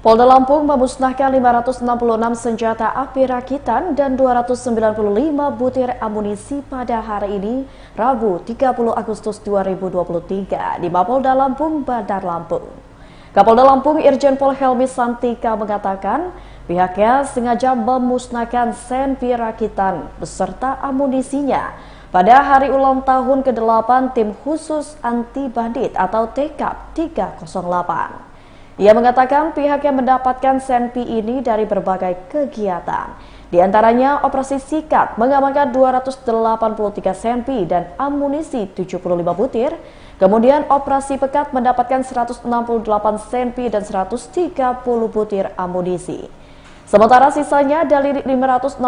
Polda Lampung memusnahkan 566 senjata api rakitan dan 295 butir amunisi pada hari ini, Rabu 30 Agustus 2023 di Mapolda Lampung, Bandar Lampung. Kapolda Lampung Irjen Pol Helmi Santika mengatakan pihaknya sengaja memusnahkan senpi rakitan beserta amunisinya pada hari ulang tahun ke-8 Tim Khusus Anti Bandit atau TKAP 308. Ia mengatakan pihaknya mendapatkan senpi ini dari berbagai kegiatan. Di antaranya Operasi Sikat mengamankan 283 senpi dan amunisi 75 butir. Kemudian Operasi Pekat mendapatkan 168 senpi dan 130 butir amunisi. Sementara sisanya dari 566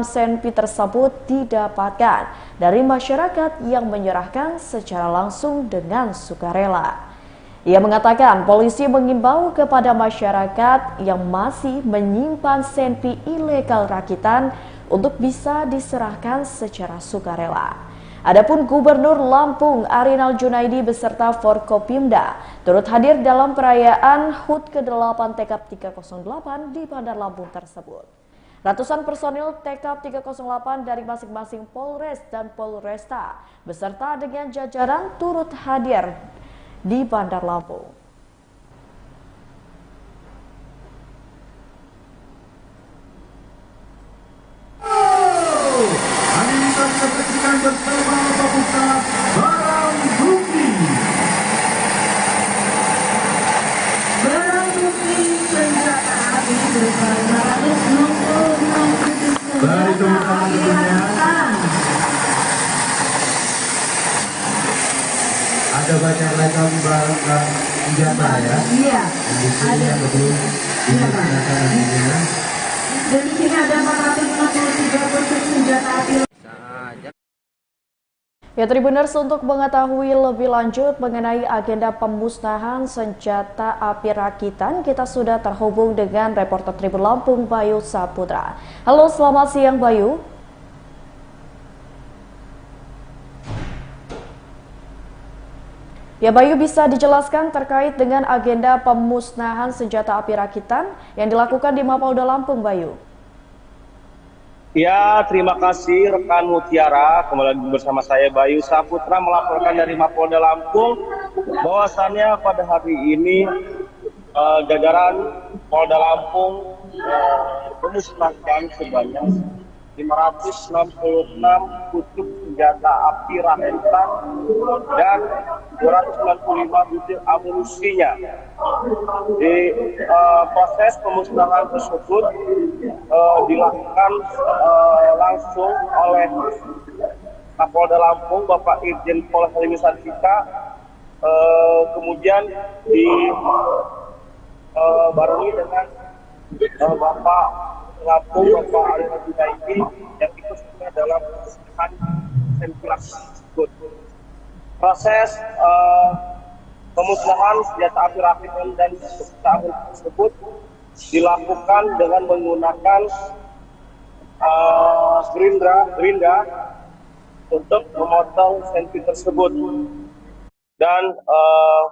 senpi tersebut didapatkan dari masyarakat yang menyerahkan secara langsung dengan sukarela. Ia mengatakan polisi mengimbau kepada masyarakat yang masih menyimpan senpi ilegal rakitan untuk bisa diserahkan secara sukarela. Adapun Gubernur Lampung Arinal Junaidi beserta Forkopimda turut hadir dalam perayaan HUT ke-8 TKAP 308 di Bandar Lampung tersebut. Ratusan personil TKAP 308 dari masing-masing Polres dan Polresta beserta dengan jajaran turut hadir di Bandar Lampung. Hari ini kami saksikan bersama pembuka barang bukti. Barang bukti senjata api berupa 566 Dari teman-teman tentunya ada banyak ragam barang senjata ya. Iya. Di sini yang betul digunakan nantinya. Dan di sini ada 453 butir senjata api. Ya, Tribuners, untuk mengetahui lebih lanjut mengenai agenda pemusnahan senjata api rakitan, kita sudah terhubung dengan reporter Tribun Lampung, Bayu Saputra. Halo, selamat siang Bayu. Ya, Bayu, bisa dijelaskan terkait dengan agenda pemusnahan senjata api rakitan yang dilakukan di Mapolda Lampung, Bayu? Ya, terima kasih rekan Mutiara. Kembali lagi bersama saya Bayu Saputra melaporkan dari Mapolda Lampung bahwasannya pada hari ini jajaran Polda Lampung memusnahkan sebanyak 566 pucuk senjata api rakitan dan 295 butir amunisinya. Di proses pemusnahan tersebut dilakukan langsung oleh Kapolda Lampung Bapak Irjen Pol Helmi Santika, kemudian dibarengi dengan Bapak Lampung Bapak Arinal Junaidi yang ikut dalam pemusnahan senjata tersebut. Proses pemusnahan senjata api rakitan dan senjata api tersebut dilakukan dengan menggunakan gerinda untuk memotong senpi tersebut. Dan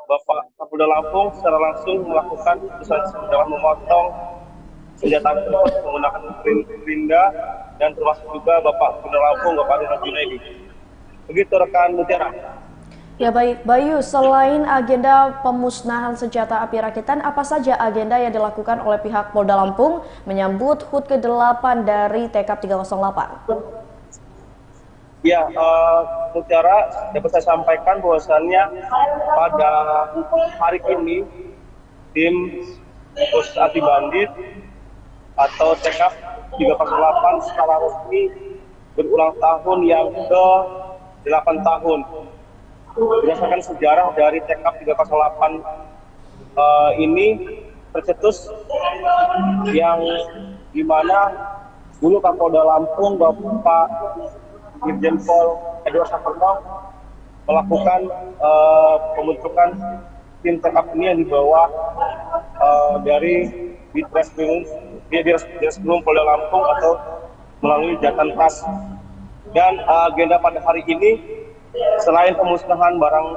Bapak Kapolda Lampung secara langsung melakukan dalam memotong senjata api tersebut menggunakan gerinda, dan termasuk juga Bapak Kapolda Lampung Bapak Arinal Junaidi. Begitu rekan Mutiara. Ya, baik Bayu, selain agenda pemusnahan senjata api rakitan, apa saja agenda yang dilakukan oleh pihak Polda Lampung menyambut HUT ke-8 dari TKAP 308? Ya, Mutiara, dapat saya sampaikan bahwasannya pada hari ini tim khusus anti bandit atau TKAP 308 secara resmi berulang tahun yang ke-8 tahun. Berdasarkan sejarah dari TKAP 308 ini tercetus yang dimana dulu Kapolda Lampung Bapak Irjen Pol Edward Saperno melakukan pembentukan tim TKAP ini yang dibawa dari Ditreskrim Polda Lampung atau melalui Jatanpas. Dan agenda pada hari ini selain pemusnahan barang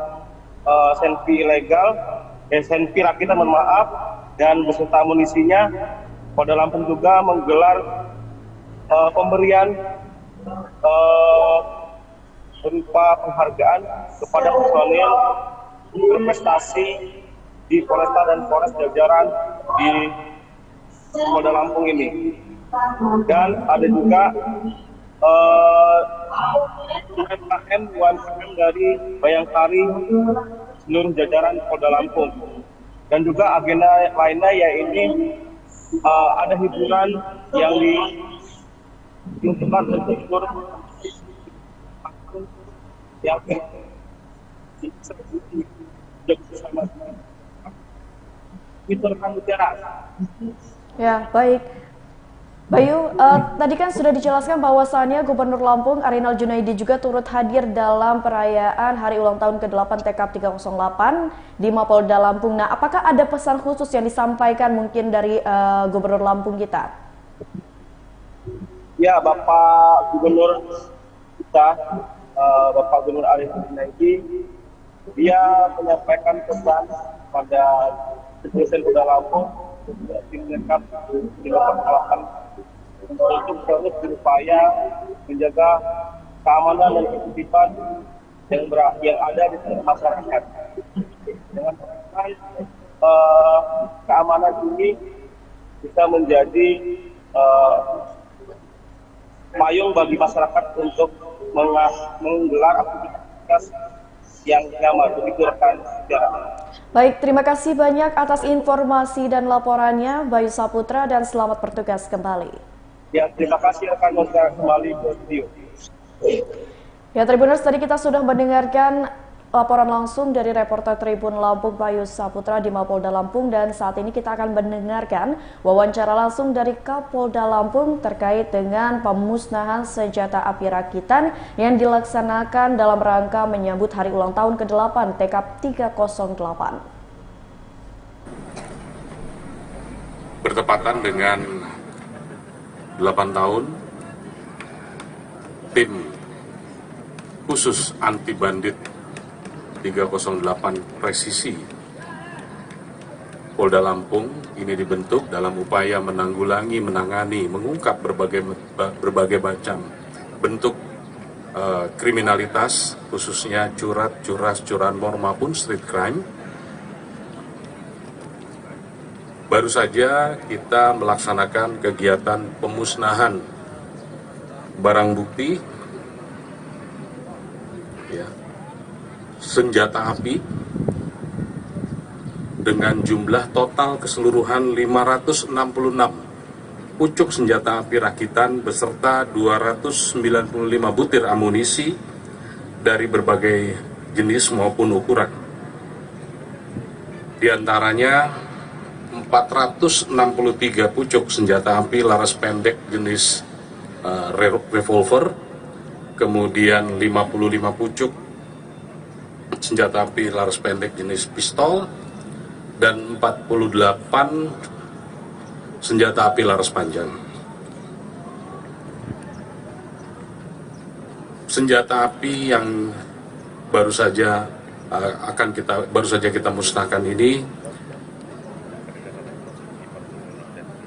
senpi ilegal, senpi rakitan, mohon maaf, dan beserta amunisinya. Polda Lampung juga menggelar pemberian berupa penghargaan kepada personil berprestasi di Polresta dan Polres jajaran di Polda Lampung ini. Dan ada juga UMKM dari Bayangkari seluruh jajaran Polda Lampung. Dan juga agenda lainnya yaitu ada hiburan yang diuntukkan untuk seluruh yang bersama Ya, baik. Bayu, tadi kan sudah dijelaskan bahwasannya Gubernur Lampung Arinal Junaidi juga turut hadir dalam perayaan Hari Ulang Tahun ke-8 TKP 308 di Mapolda Lampung. Nah, apakah ada pesan khusus yang disampaikan mungkin dari Gubernur Lampung kita? Ya, Bapak Gubernur kita, Bapak Gubernur Arinal Junaidi, dia menyampaikan pesan pada Presiden Polda Lampung tim lengkap di kawasan untuk terus berupaya menjaga keamanan dan ketertiban yang ada di tengah masyarakat. Dengan keamanan ini bisa menjadi payung bagi masyarakat untuk menggelar aktivitas yang nyaman. Begitu rekan sejarah. Baik, terima kasih banyak atas informasi dan laporannya, Bayu Saputra, dan selamat bertugas kembali. Ya, terima kasih rekan kembali ke studio. Ya, Tribuners, tadi kita sudah mendengarkan laporan langsung dari reporter Tribun Lampung Bayu Saputra di Mapolda Lampung, dan saat ini kita akan mendengarkan wawancara langsung dari Kapolda Lampung terkait dengan pemusnahan senjata api rakitan yang dilaksanakan dalam rangka menyambut Hari Ulang Tahun ke-8 TKP 308. Bertepatan dengan 8 tahun, tim khusus anti bandit 308 presisi Polda Lampung ini dibentuk dalam upaya menanggulangi, menangani, mengungkap berbagai macam bentuk kriminalitas, khususnya curanmor maupun street crime. Baru saja kita melaksanakan kegiatan pemusnahan barang bukti, senjata api dengan jumlah total keseluruhan 566 pucuk senjata api rakitan beserta 295 butir amunisi dari berbagai jenis maupun ukuran. Di antaranya 463 pucuk senjata api laras pendek jenis revolver, kemudian 55 pucuk senjata api laras pendek jenis pistol, dan 48 senjata api laras panjang. Senjata api yang baru saja kita musnahkan ini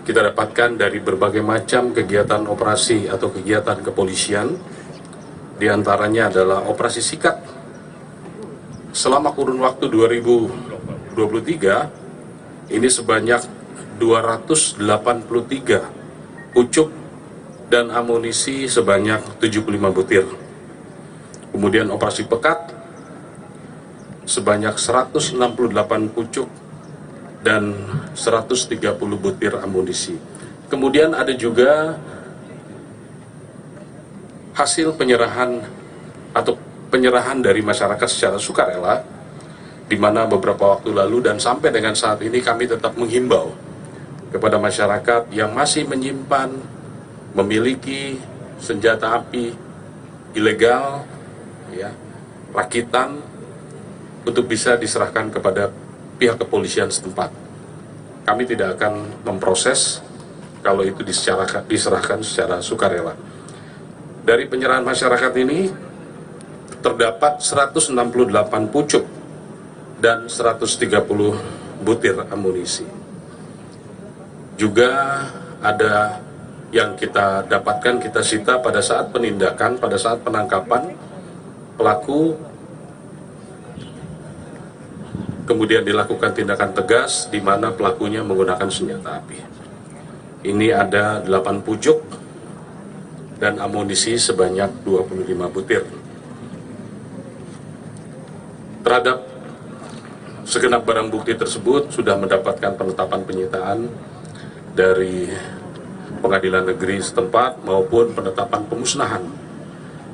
kita dapatkan dari berbagai macam kegiatan operasi atau kegiatan kepolisian. Di antaranya adalah operasi sikat selama kurun waktu 2023 ini sebanyak 283 pucuk dan amunisi sebanyak 75 butir. Kemudian operasi pekat sebanyak 168 pucuk dan 130 butir amunisi. Kemudian ada juga hasil penyerahan dari masyarakat secara sukarela, di mana beberapa waktu lalu dan sampai dengan saat ini kami tetap menghimbau kepada masyarakat yang masih menyimpan, memiliki senjata api ilegal, rakitan, untuk bisa diserahkan kepada pihak kepolisian setempat. Kami tidak akan memproses kalau itu diserahkan secara sukarela. Dari penyerahan masyarakat ini terdapat 168 pucuk dan 130 butir amunisi. Juga ada yang kita dapatkan, kita sita pada saat penindakan, pada saat penangkapan pelaku, kemudian dilakukan tindakan tegas di mana pelakunya menggunakan senjata api. Ini ada 8 pucuk dan amunisi sebanyak 25 butir. Terhadap segenap barang bukti tersebut sudah mendapatkan penetapan penyitaan dari pengadilan negeri setempat maupun penetapan pemusnahan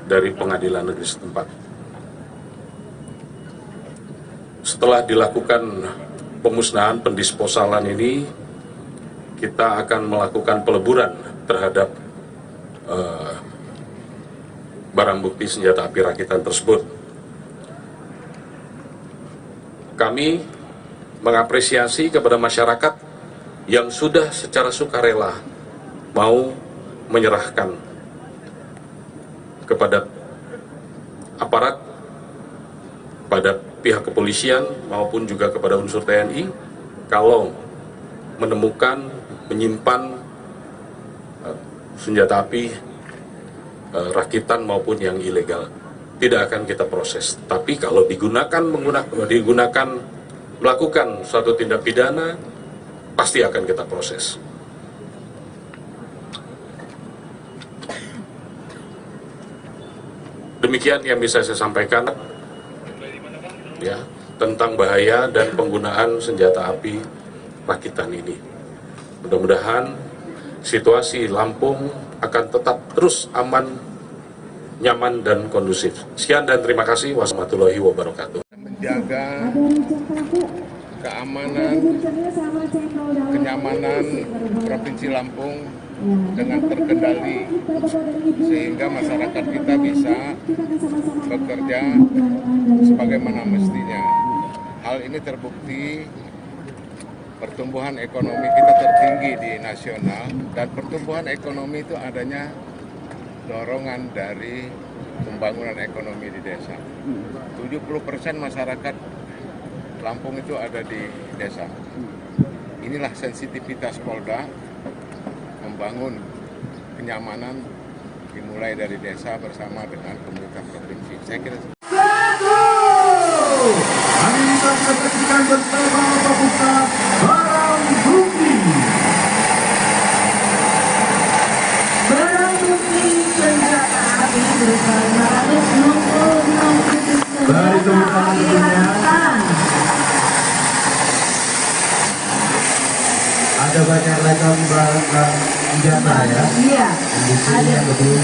dari pengadilan negeri setempat. Setelah dilakukan pemusnahan, pendisposalan ini, kita akan melakukan peleburan terhadap barang bukti senjata api rakitan tersebut. Kami mengapresiasi kepada masyarakat yang sudah secara sukarela mau menyerahkan kepada aparat, pada pihak kepolisian maupun juga kepada unsur TNI kalau menemukan, menyimpan senjata api rakitan maupun yang ilegal. Tidak akan kita proses. Tapi kalau digunakan melakukan suatu tindak pidana, pasti akan kita proses. Demikian yang bisa saya sampaikan ya tentang bahaya dan penggunaan senjata api rakitan ini. Mudah-mudahan situasi Lampung akan tetap terus aman, nyaman dan kondusif. Sekian dan terima kasih. Wassalamualaikum warahmatullahi wabarakatuh. Menjaga keamanan, kenyamanan Provinsi Lampung dengan terkendali sehingga masyarakat kita bisa bekerja sebagaimana mestinya. Hal ini terbukti pertumbuhan ekonomi kita tertinggi di nasional, dan pertumbuhan ekonomi itu adanya dorongan dari pembangunan ekonomi di desa. 70% masyarakat Lampung itu ada di desa. Inilah sensitivitas Polda membangun kenyamanan dimulai dari desa bersama dengan pemerintah provinsi. Saya kira Hari ini kita saksikan bersama pembuka barang bukti. Barang bukti senjata api berupa 566 pucuk senjata api rakitan. Ada banyak ragam barang senjata ya. Iya. Ada betul.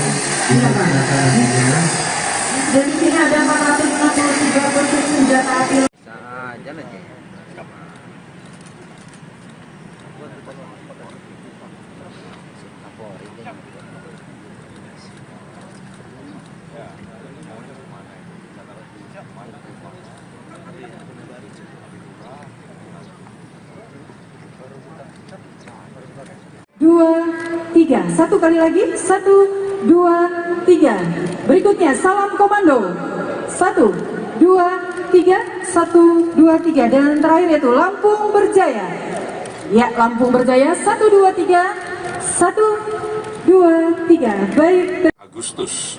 Dan di sini ada 463 pucuk senjata api. Dua, tiga. Satu kali lagi. 1, 2, 3. Berikutnya salam komando. 1, 2, 3. 1, 2, 3. Dan terakhir yaitu Lampung Berjaya. Ya, Lampung Berjaya. 1, 2, 3. 1, 2, 3. Baik. Agustus